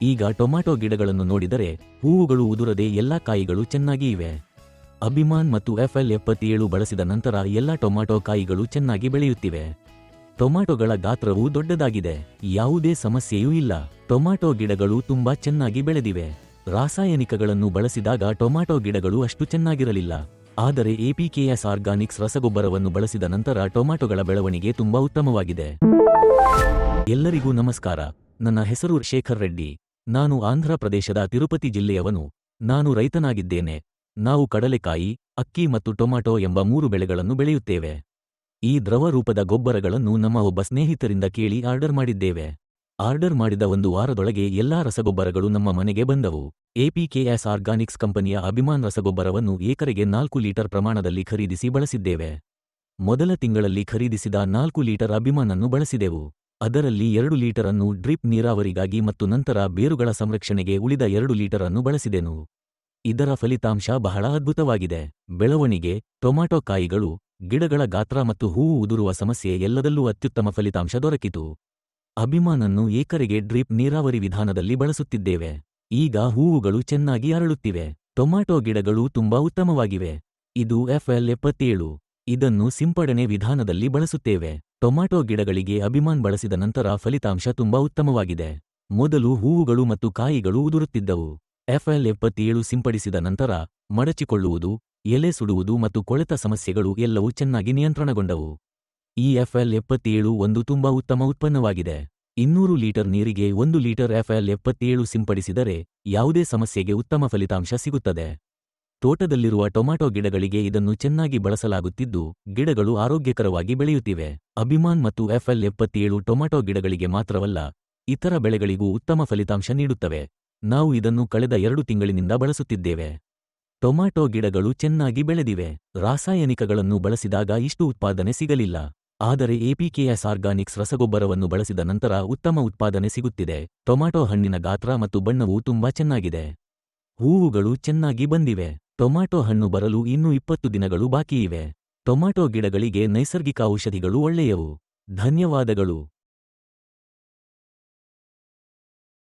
ಈಗ ಟೊಮ್ಯಾಟೊ ಗಿಡಗಳನ್ನು ನೋಡಿದರೆ ಹೂವುಗಳು ಉದುರದೆ ಎಲ್ಲಾ ಕಾಯಿಗಳು ಚೆನ್ನಾಗಿ ಇವೆ. ಅಭಿಮಾನ್ ಮತ್ತು FL77 ಬಳಸಿದ ನಂತರ ಎಲ್ಲ ಟೊಮ್ಯಾಟೊ ಕಾಯಿಗಳು ಚೆನ್ನಾಗಿ ಬೆಳೆಯುತ್ತಿವೆ. ಟೊಮ್ಯಾಟೊಗಳ ಗಾತ್ರವೂ ದೊಡ್ಡದಾಗಿದೆ. ಯಾವುದೇ ಸಮಸ್ಯೆಯೂ ಇಲ್ಲ. ಟೊಮ್ಯಾಟೊ ಗಿಡಗಳು ತುಂಬಾ ಚೆನ್ನಾಗಿ ಬೆಳೆದಿವೆ. ರಾಸಾಯನಿಕಗಳನ್ನು ಬಳಸಿದಾಗ ಟೊಮ್ಯಾಟೊ ಗಿಡಗಳು ಅಷ್ಟು ಚೆನ್ನಾಗಿರಲಿಲ್ಲ. ಆದರೆ APKS ಆರ್ಗಾನಿಕ್ಸ್ ರಸಗೊಬ್ಬರವನ್ನು ಬಳಸಿದ ನಂತರ ಟೊಮ್ಯಾಟೊಗಳ ಬೆಳವಣಿಗೆ ತುಂಬಾ ಉತ್ತಮವಾಗಿದೆ. ಎಲ್ಲರಿಗೂ ನಮಸ್ಕಾರ. ನನ್ನ ಹೆಸರು ಶೇಖರ್ ರೆಡ್ಡಿ. ನಾನು ಆಂಧ್ರ ಪ್ರದೇಶದ ತಿರುಪತಿ ಜಿಲ್ಲೆಯವನು. ನಾನು ರೈತನಾಗಿದ್ದೇನೆ. ನಾವು ಕಡಲೆಕಾಯಿ, ಅಕ್ಕಿ ಮತ್ತು ಟೊಮ್ಯಾಟೊ ಎಂಬ 3 ಬೆಳೆಗಳನ್ನು ಬೆಳೆಯುತ್ತೇವೆ. ಈ ದ್ರವ ರೂಪದ ಗೊಬ್ಬರಗಳನ್ನು ನಮ್ಮ ಒಬ್ಬ ಸ್ನೇಹಿತರಿಂದ ಕೇಳಿ ಆರ್ಡರ್ ಮಾಡಿದ್ದೇವೆ. ಆರ್ಡರ್ ಮಾಡಿದ 1 ವಾರದೊಳಗೆ ಎಲ್ಲಾ ರಸಗೊಬ್ಬರಗಳು ನಮ್ಮ ಮನೆಗೆ ಬಂದವು. APKS ಆರ್ಗಾನಿಕ್ಸ್ ಕಂಪನಿಯ ಅಭಿಮಾನ್ ರಸಗೊಬ್ಬರವನ್ನು ಏಕರಿಗೆ 4 ಲೀಟರ್ ಪ್ರಮಾಣದಲ್ಲಿ ಖರೀದಿಸಿ ಬಳಸಿದ್ದೇವೆ. ಮೊದಲ ತಿಂಗಳಲ್ಲಿ ಖರೀದಿಸಿದ 4 ಲೀಟರ್ ಅಭಿಮಾನ್ ಅನ್ನು ಬಳಸಿದೆವು. ಅದರಲ್ಲಿ 2 ಲೀಟರ್ ಅನ್ನು ಡ್ರಿಪ್ ನೀರಾವರಿಗಾಗಿ ಮತ್ತು ನಂತರ ಬೇರುಗಳ ಸಂರಕ್ಷಣೆಗೆ ಉಳಿದ 2 ಲೀಟರ್ ಅನ್ನು ಬಳಸಿದೆನು. ಇದರ ಫಲಿತಾಂಶ ಬಹಳ ಅದ್ಭುತವಾಗಿದೆ. ಬೆಳವಣಿಗೆ, ಟೊಮ್ಯಾಟೊ ಕಾಯಿಗಳು, ಗಿಡಗಳ ಗಾತ್ರ ಮತ್ತು ಹೂವು ಉದುರುವ ಸಮಸ್ಯೆ ಎಲ್ಲದಲ್ಲೂ ಅತ್ಯುತ್ತಮ ಫಲಿತಾಂಶ ದೊರಕಿತು. ಅಭಿಮಾನ್ ಅನ್ನು ಏಕರಿಗೆ ಡ್ರಿಪ್ ನೀರಾವರಿ ವಿಧಾನದಲ್ಲಿ ಬಳಸುತ್ತಿದ್ದೇವೆ. ಈಗ ಹೂವುಗಳು ಚೆನ್ನಾಗಿ ಅರಳುತ್ತಿವೆ. ಟೊಮ್ಯಾಟೊ ಗಿಡಗಳು ತುಂಬಾ ಉತ್ತಮವಾಗಿವೆ. ಇದು FL77. ಇದನ್ನು ಸಿಂಪಡಣೆ ವಿಧಾನದಲ್ಲಿ ಬಳಸುತ್ತೇವೆ. ಟೊಮ್ಯಾಟೊ ಗಿಡಗಳಿಗೆ ಅಭಿಮಾನ್ ಬಳಸಿದ ನಂತರ ಫಲಿತಾಂಶ ತುಂಬಾ ಉತ್ತಮವಾಗಿದೆ. ಮೊದಲು ಹೂವುಗಳು ಮತ್ತು ಕಾಯಿಗಳು ಉದುರುತ್ತಿದ್ದವು. FL77 ಸಿಂಪಡಿಸಿದ ನಂತರ ಮಡಚಿಕೊಳ್ಳುವುದು, ಎಲೆ ಸುಡುವುದು ಮತ್ತು ಕೊಳೆತ ಸಮಸ್ಯೆಗಳು ಎಲ್ಲವೂ ಚೆನ್ನಾಗಿ ನಿಯಂತ್ರಣಗೊಂಡವು. ಈ FL77 ಒಂದು ತುಂಬಾ ಉತ್ತಮ ಉತ್ಪನ್ನವಾಗಿದೆ. 200 ಲೀಟರ್ ನೀರಿಗೆ 1 ಲೀಟರ್ FL77 ಸಿಂಪಡಿಸಿದರೆ ಯಾವುದೇ ಸಮಸ್ಯೆಗೆ ಉತ್ತಮ ಫಲಿತಾಂಶ ಸಿಗುತ್ತದೆ. ತೋಟದಲ್ಲಿರುವ ಟೊಮ್ಯಾಟೊ ಗಿಡಗಳಿಗೆ ಇದನ್ನು ಚೆನ್ನಾಗಿ ಬಳಸಲಾಗುತ್ತಿದ್ದು, ಗಿಡಗಳು ಆರೋಗ್ಯಕರವಾಗಿ ಬೆಳೆಯುತ್ತಿವೆ. ಅಭಿಮಾನ್ ಮತ್ತು FL77 ಟೊಮ್ಯಾಟೊ ಗಿಡಗಳಿಗೆ ಮಾತ್ರವಲ್ಲ, ಇತರ ಬೆಳೆಗಳಿಗೂ ಉತ್ತಮ ಫಲಿತಾಂಶ ನೀಡುತ್ತವೆ. ನಾವು ಇದನ್ನು ಕಳೆದ 2 ತಿಂಗಳಿನಿಂದ ಬಳಸುತ್ತಿದ್ದೇವೆ. ಟೊಮ್ಯಾಟೊ ಗಿಡಗಳು ಚೆನ್ನಾಗಿ ಬೆಳೆದಿವೆ. ರಾಸಾಯನಿಕಗಳನ್ನು ಬಳಸಿದಾಗ ಇಷ್ಟು ಉತ್ಪಾದನೆ ಸಿಗಲಿಲ್ಲ. ಆದರೆ APKS ಆರ್ಗಾನಿಕ್ಸ್ ರಸಗೊಬ್ಬರವನ್ನು ಬಳಸಿದ ನಂತರ ಉತ್ತಮ ಉತ್ಪಾದನೆ ಸಿಗುತ್ತಿದೆ. ಟೊಮ್ಯಾಟೊ ಹಣ್ಣಿನ ಗಾತ್ರ ಮತ್ತು ಬಣ್ಣವೂ ತುಂಬಾ ಚೆನ್ನಾಗಿದೆ. ಹೂವುಗಳು ಚೆನ್ನಾಗಿ ಬಂದಿವೆ. ಟೊಮ್ಯಾಟೊ ಹಣ್ಣು ಬರಲು ಇನ್ನೂ 20 ದಿನಗಳು ಬಾಕಿಯಿವೆ. ಟೊಮ್ಯಾಟೊ ಗಿಡಗಳಿಗೆ ನೈಸರ್ಗಿಕ ಔಷಧಿಗಳು ಒಳ್ಳೆಯವು. ಧನ್ಯವಾದಗಳು.